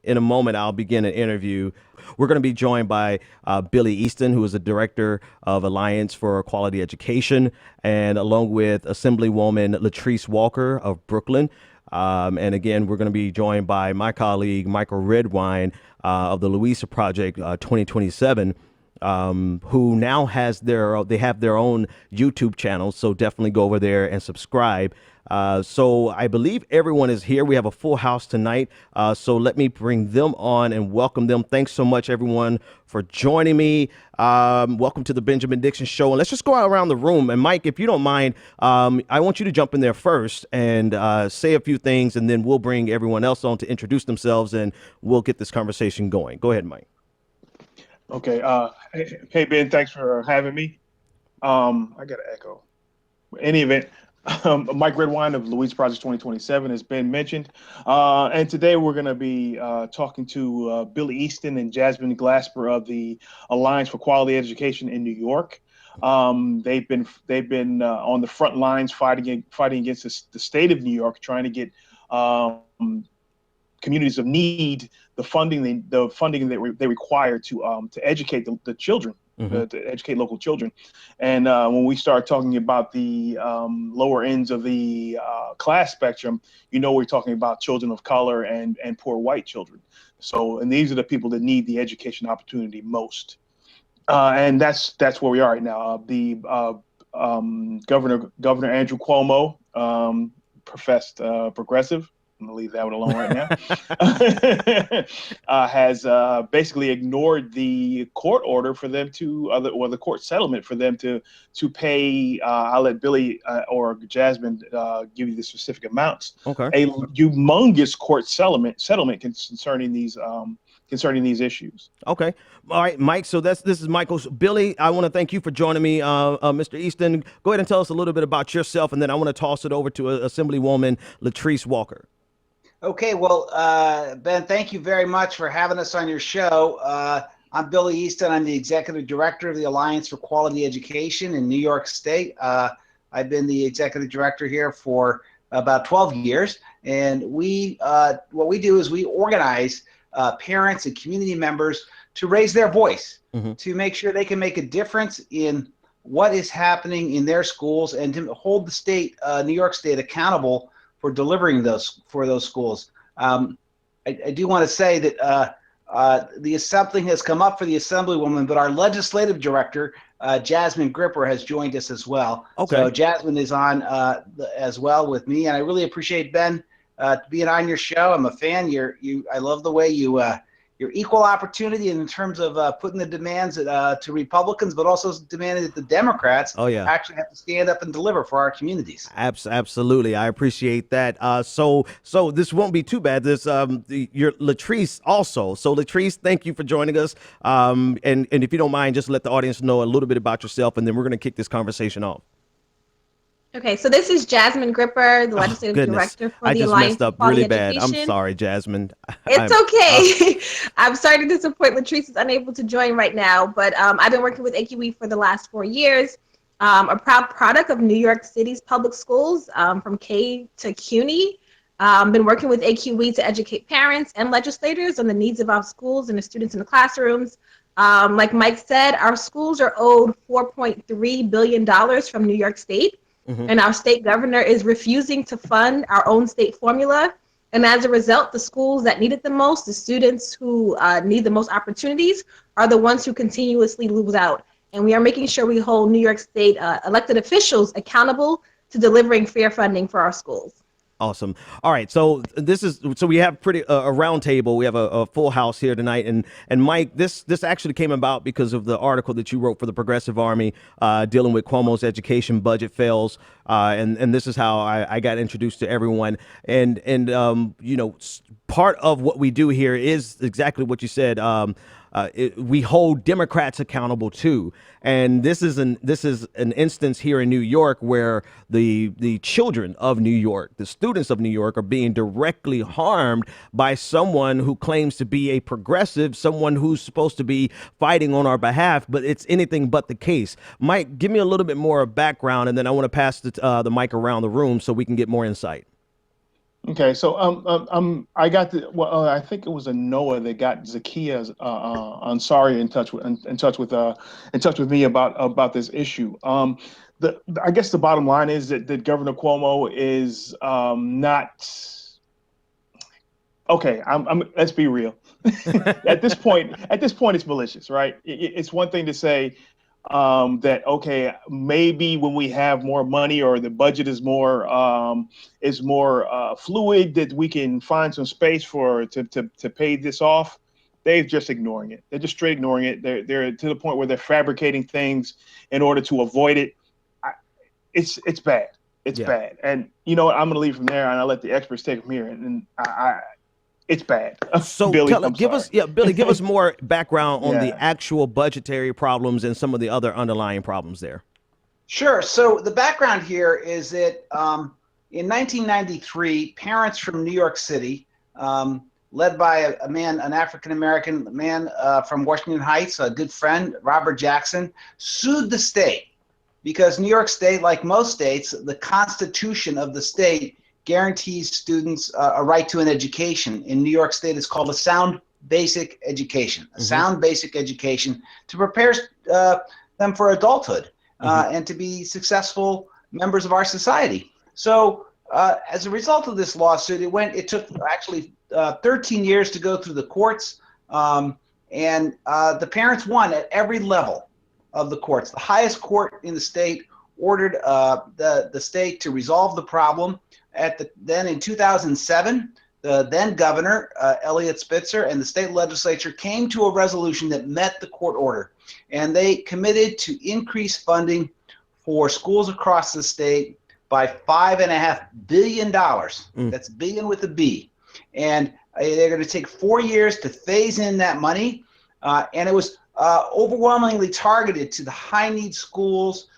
in a moment, I'll begin an interview. We're going to be joined by Billy Easton, who is the director of Alliance for Quality Education, and along with Assemblywoman Latrice Walker of Brooklyn. And again, we're going to be joined by my colleague, Michael Redwine of the Louisa Project 2027. Who now they have their own YouTube channel, so definitely go over there and subscribe. So I believe everyone is here. We have a full house tonight. So let me bring them on and welcome them. Thanks so much, everyone, for joining me. Welcome to the Benjamin Dixon Show. And let's just go around the room. And Mike, if you don't mind, I want you to jump in there first and say a few things, and then we'll bring everyone else on to introduce themselves, and we'll get this conversation going. Go ahead, Mike. Okay. Hey, Ben, thanks for having me. I got an echo. In any event, Mike Redwine of Louisa Project 2027 has been mentioned. And today we're going to be talking to Billy Easton and Jasmine Glasper of the Alliance for Quality Education in New York. They've been on the front lines fighting against the state of New York, trying to get communities of need the funding that they require to educate the children, to educate local children. And when we start talking about the lower ends of the class spectrum, we're talking about children of color and poor white children. So, and these are the people that need the education opportunity most. And that's where we are right now. The Governor Andrew Cuomo professed progressive. I'm gonna leave that one alone right now. Has basically ignored the court order for them the court settlement for them to pay. I'll let Billy or Jasmine give you the specific amounts. Okay. A humongous court settlement concerning these issues. Okay. All right, Mike. So this is Michael. Billy, I want to thank you for joining me, Mr. Easton. Go ahead and tell us a little bit about yourself, and then I want to toss it over to Assemblywoman Latrice Walker. Okay, well, Ben, thank you very much for having us on your show. I'm Billy Easton. I'm the executive director of the Alliance for Quality Education in New York State. I've been the executive director here for about 12 years, and what we do is we organize parents and community members to raise their voice, to make sure they can make a difference in what is happening in their schools, and to hold the state, New York State, accountable for delivering those schools. I do want to say that something has come up for the Assemblywoman, but our legislative director, Jasmine Gripper, has joined us as well. Okay. So Jasmine is on as well with me, and I really appreciate Ben being on your show. I'm a fan. I love the way you're equal opportunity in terms of putting the demands to Republicans, but also demanding that the Democrats actually have to stand up and deliver for our communities. Absolutely, I appreciate that. So this won't be too bad. This your Latrice also. So Latrice, thank you for joining us. And if you don't mind, just let the audience know a little bit about yourself, and then we're going to kick this conversation off. Okay, so this is Jasmine Gripper, the legislative director for the Alliance for Quality Education. I'm sorry, Jasmine. It's okay. I'm sorry to disappoint. Latrice is unable to join right now, but I've been working with AQE for the last 4 years. A proud product of New York City's public schools, from K to CUNY. Been working with AQE to educate parents and legislators on the needs of our schools and the students in the classrooms. Like Mike said, our schools are owed $4.3 billion from New York State. And our state governor is refusing to fund our own state formula. And as a result, the schools that need it the most, the students who need the most opportunities, are the ones who continuously lose out. And we are making sure we hold New York State elected officials accountable to delivering fair funding for our schools. Awesome. All right. So we have a round table. We have a full house here tonight. And Mike, this actually came about because of the article that you wrote for the Progressive Army dealing with Cuomo's education budget fails. And this is how I got introduced to everyone. And part of what we do here is exactly what you said. We hold Democrats accountable too, and this is an instance here in New York where the children of New York, the students of New York, are being directly harmed by someone who claims to be a progressive, someone who's supposed to be fighting on our behalf, but it's anything but the case. Mike, give me a little bit more background, and then I want to pass the mic around the room so we can get more insight. Okay, so I got I think it was Anoa that got Zakia Ansari in touch with me about this issue. I guess the bottom line is that Governor Cuomo is not okay. Let's be real. At this point, it's malicious, right? It's one thing to say that okay, maybe when we have more money or the budget is more fluid, that we can find some space to pay this off. They're just ignoring it. They're just straight ignoring it. They're to the point where they're fabricating things in order to avoid it. It's bad. It's bad. And you know what? I'm going to leave from there and I'll let the experts take from here. And it's bad. So Billy, Billy, give us more background on the Yeah. actual budgetary problems and some of the other underlying problems there. Sure. So the background here is that in 1993, parents from New York City, led by an African-American man from Washington Heights, a good friend, Robert Jackson, sued the state because New York State, like most states, the constitution of the state guarantees students a right to an education. In New York State, it's called a sound basic education, sound basic education to prepare them for adulthood and to be successful members of our society. So as a result of this lawsuit, it took actually 13 years to go through the courts, and the parents won at every level of the courts. The highest court in the state ordered the state to resolve the problem. Then in 2007, the then governor, Eliot Spitzer, and the state legislature came to a resolution that met the court order. And they committed to increase funding for schools across the state by $5.5 billion. That's billion with a B. And they're going to take 4 years to phase in that money. And it was overwhelmingly targeted to the high-need schools,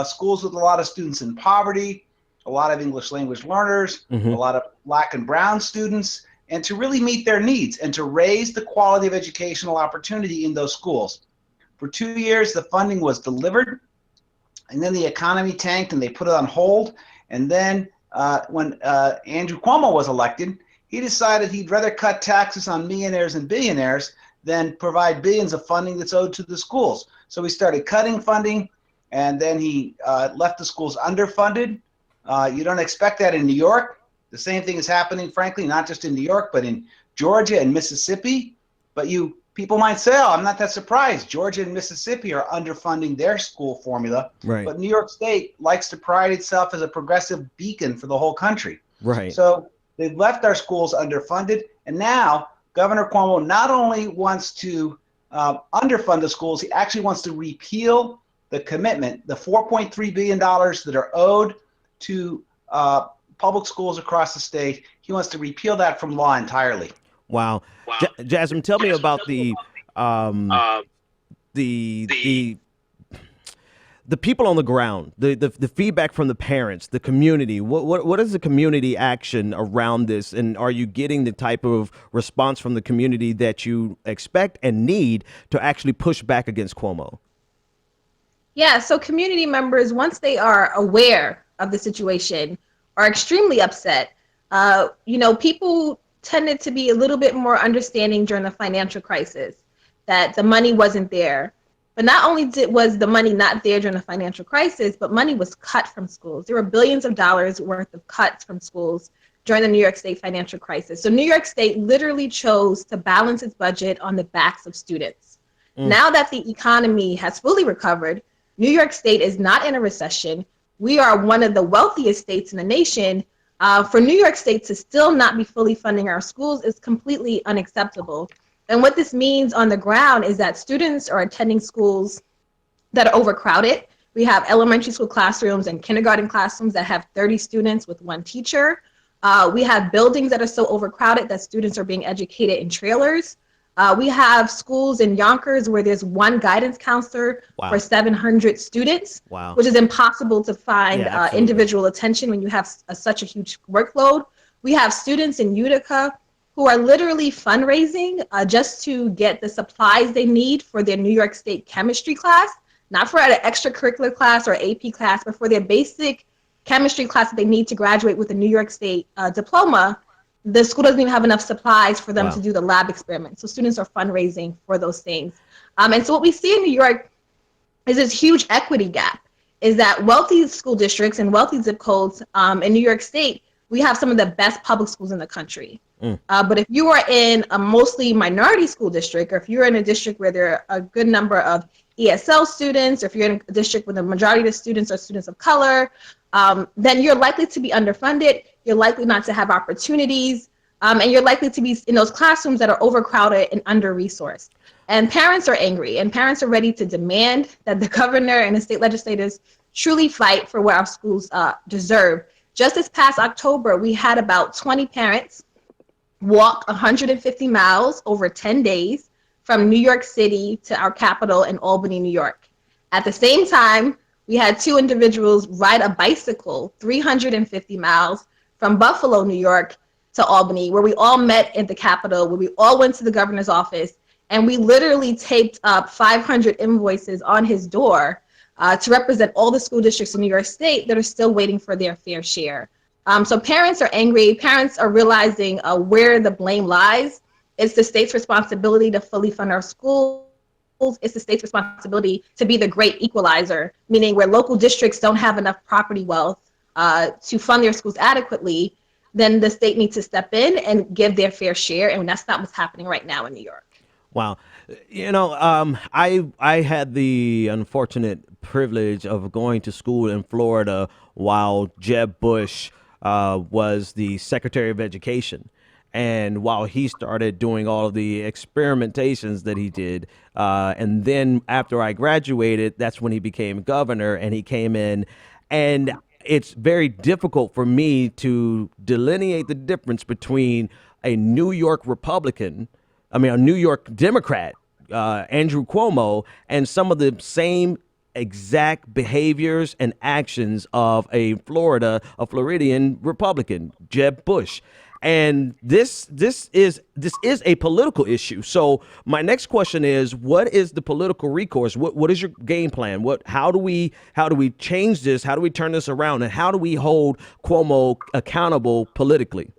schools with a lot of students in poverty, a lot of English language learners, a lot of Black and brown students, and to really meet their needs and to raise the quality of educational opportunity in those schools. For 2 years, the funding was delivered, and then the economy tanked and they put it on hold. And then when Andrew Cuomo was elected, he decided he'd rather cut taxes on millionaires and billionaires than provide billions of funding that's owed to the schools. So he started cutting funding, and then he left the schools underfunded. You don't expect that in New York. The same thing is happening, frankly, not just in New York, but in Georgia and Mississippi. But people might say, oh, I'm not that surprised. Georgia and Mississippi are underfunding their school formula. Right. But New York State likes to pride itself as a progressive beacon for the whole country. Right. So they've left our schools underfunded. And now Governor Cuomo not only wants to underfund the schools, he actually wants to repeal the commitment, the $4.3 billion that are owed to public schools across the state. He wants to repeal that from law entirely. Wow. Jasmine, tell me about the people on the ground, the feedback from the parents, the community. What is the community action around this? And are you getting the type of response from the community that you expect and need to actually push back against Cuomo? Yeah, so community members, once they are aware of the situation, are extremely upset. People tended to be a little bit more understanding during the financial crisis, that the money wasn't there. But not only was the money not there during the financial crisis, but money was cut from schools. There were billions of dollars worth of cuts from schools during the New York State financial crisis. So New York State literally chose to balance its budget on the backs of students. Now that the economy has fully recovered, New York State is not in a recession. We are one of the wealthiest states in the nation. For New York State to still not be fully funding our schools is completely unacceptable. And what this means on the ground is that students are attending schools that are overcrowded. We have elementary school classrooms and kindergarten classrooms that have 30 students with one teacher. We have buildings that are so overcrowded that students are being educated in trailers. We have schools in Yonkers where there's one guidance counselor for 700 students, which is impossible to find individual attention when you have such a huge workload. We have students in Utica who are literally fundraising just to get the supplies they need for their New York State chemistry class, not for an extracurricular class or AP class, but for their basic chemistry class that they need to graduate with a New York State diploma, the school doesn't even have enough supplies for them to do the lab experiments. So students are fundraising for those things. And so what we see in New York is this huge equity gap, is that wealthy school districts and wealthy zip codes in New York State, we have some of the best public schools in the country. But if you are in a mostly minority school district, or if you're in a district where there are a good number of ESL students, or if you're in a district where the majority of the students are students of color, then you're likely to be underfunded, you're likely not to have opportunities, and you're likely to be in those classrooms that are overcrowded and under-resourced. And parents are angry, and parents are ready to demand that the governor and the state legislators truly fight for what our schools deserve. Just this past October, we had about 20 parents walk 150 miles over 10 days from New York City to our capital in Albany, New York. At the same time, we had 2 individuals ride a bicycle 350 miles from Buffalo, New York to Albany, where we all met at the Capitol, where we all went to the governor's office, and we literally taped up 500 invoices on his door to represent all the school districts in New York State that are still waiting for their fair share. So parents are angry. Parents are realizing where the blame lies. It's the state's responsibility to fully fund our schools. It's the state's responsibility to be the great equalizer, meaning where local districts don't have enough property wealth to fund their schools adequately, then the state needs to step in and give their fair share, and that's not what's happening right now in New York. Wow. You know, I had the unfortunate privilege of going to school in Florida while Jeb Bush was the Secretary of Education. And while he started doing all of the experimentations that he did, and then after I graduated, that's when he became governor, and he came in, and it's very difficult for me to delineate the difference between a New York Republican, a New York Democrat, Andrew Cuomo, and some of the same exact behaviors and actions of a Floridian Republican, Jeb Bush. And this is a political issue. So my next question is, what is the political recourse? What is your game plan? How do we change this? How do we turn this around? And how do we hold Cuomo accountable politically?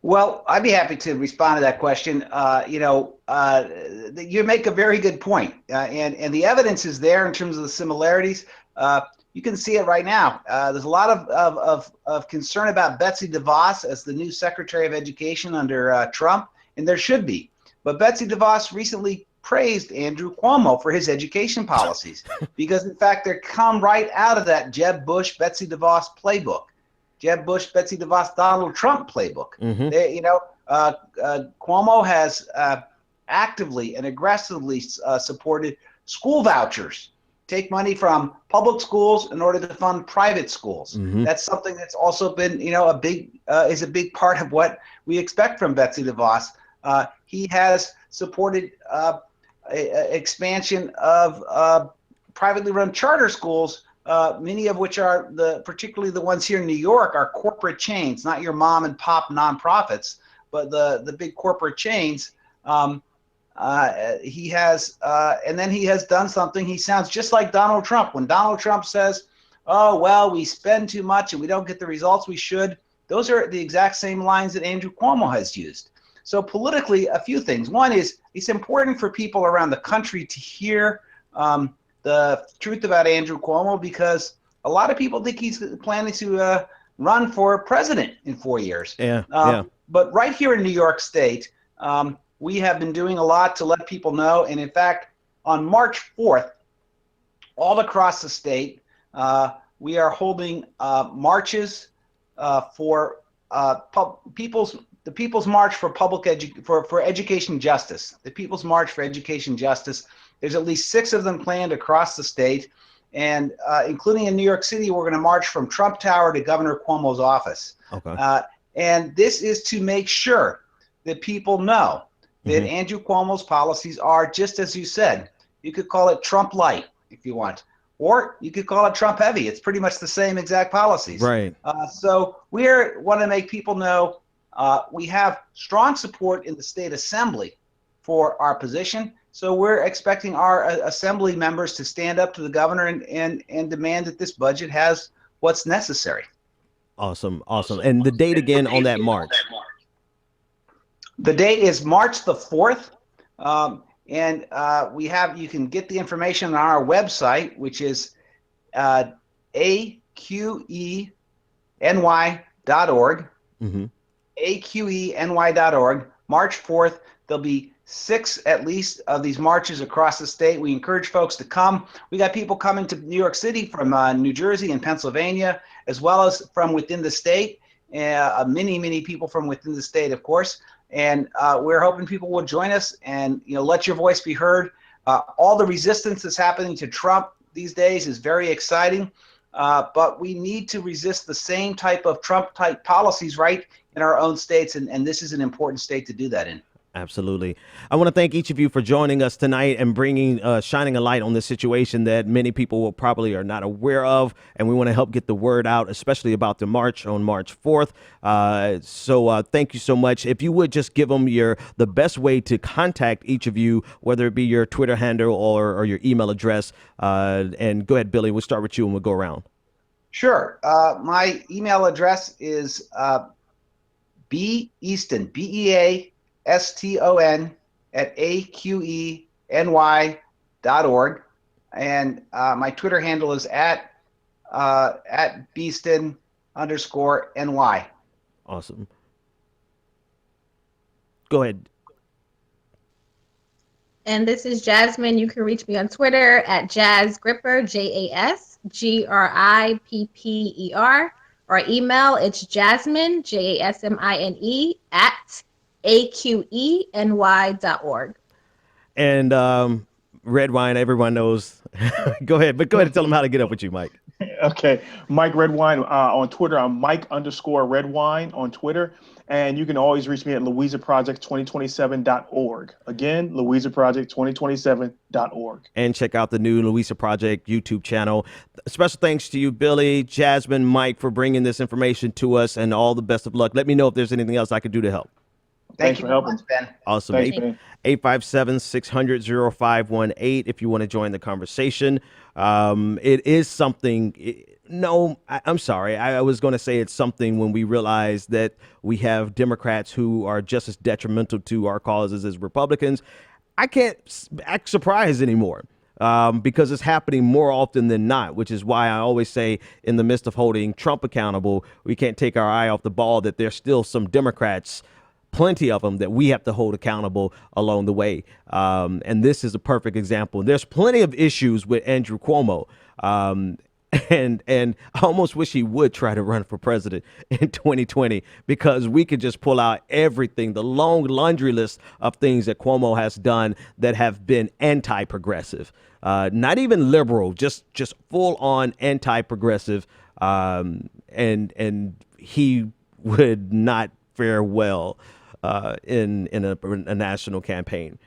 Well, I'd be happy to respond to that question. You make a very good point, and the evidence is there in terms of the similarities. You can see it right now. There's a lot of concern about Betsy DeVos as the new Secretary of Education under Trump, and there should be. But Betsy DeVos recently praised Andrew Cuomo for his education policies because, in fact, they come right out of that Jeb Bush, Betsy DeVos playbook. Jeb Bush, Betsy DeVos, Donald Trump playbook. Cuomo has actively and aggressively supported school vouchers. Take money from public schools in order to fund private schools. That's something that's also been, a big part of what we expect from Betsy DeVos. He has supported expansion of privately run charter schools, many of which are particularly the ones here in New York, are corporate chains, not your mom and pop nonprofits, but the big corporate chains. He has, and then he has done something. He sounds just like Donald Trump. When Donald Trump says, "Oh, well, we spend too much and we don't get the results we should," those are the exact same lines that Andrew Cuomo has used. So politically, a few things. One is it's important for people around the country to hear the truth about Andrew Cuomo, because a lot of people think he's planning to run for president in 4 years. But right here in New York State, we have been doing a lot to let people know. And in fact, on March 4th, all across the state, we are holding marches for the People's March for for Education Justice. The People's March for Education Justice. There's at least 6 of them planned across the state, and including in New York City, we're going to march from Trump Tower to Governor Cuomo's office. Okay. And this is to make sure that people know that Andrew Cuomo's policies are, just as you said, you could call it Trump light if you want, or you could call it Trump heavy. It's pretty much the same exact policies. Right. So we want to make people know we have strong support in the state assembly for our position. So we're expecting our assembly members to stand up to the governor and demand that this budget has what's necessary. Awesome. And the date again on that march? The date is March the 4th. And you can get the information on our website, which is aqeny.org. Mm-hmm. aqeny.org. March 4th. There'll be 6 at least of these marches across the state. We encourage folks to come. We got people coming to New York City from New Jersey and Pennsylvania, as well as from within the state. Many people from within the state, of course. And we're hoping people will join us and let your voice be heard. All the resistance that's happening to Trump these days is very exciting, but we need to resist the same type of Trump-type policies right in our own states, and this is an important state to do that in. Absolutely. I want to thank each of you for joining us tonight and shining a light on this situation that many people will probably are not aware of. And we want to help get the word out, especially about the march on March 4th. So thank you so much. If you would just give them the best way to contact each of you, whether it be your Twitter handle or your email address. And go ahead, Billy, we'll start with you and we'll go around. Sure. My email address is Easton, BEASTON @aqeny.org, and my Twitter handle is at Beaston_NY. Awesome. Go ahead. And this is Jasmine. You can reach me on Twitter at JazzGripper, JassGripper, or email it's Jasmine, JASMINE @aqeny.org. And Red Wine, everyone knows. Go ahead and tell them how to get up with you, Mike. Okay, Mike Redwine on Twitter. I'm Mike_Redwine on Twitter. And you can always reach me at louisaproject2027.org. Again, louisaproject2027.org. And check out the new Louisa Project YouTube channel. Special thanks to you, Billy, Jasmine, Mike, for bringing this information to us, and all the best of luck. Let me know if there's anything else I could do to help. Thank you for helping, Ben. Awesome. Thanks, Ben. 857-600-0518 if you want to join the conversation. It is something. I'm sorry. I was going to say it's something when we realize that we have Democrats who are just as detrimental to our causes as Republicans. I can't act surprised anymore. Because it's happening more often than not, which is why I always say in the midst of holding Trump accountable, we can't take our eye off the ball, that there's still some Democrats, plenty of them, that we have to hold accountable along the way. And this is a perfect example. There's plenty of issues with Andrew Cuomo. And I almost wish he would try to run for president in 2020, because we could just pull out everything, the long laundry list of things that Cuomo has done that have been anti-progressive, not even liberal, just full on anti-progressive. And he would not fare well in a national campaign.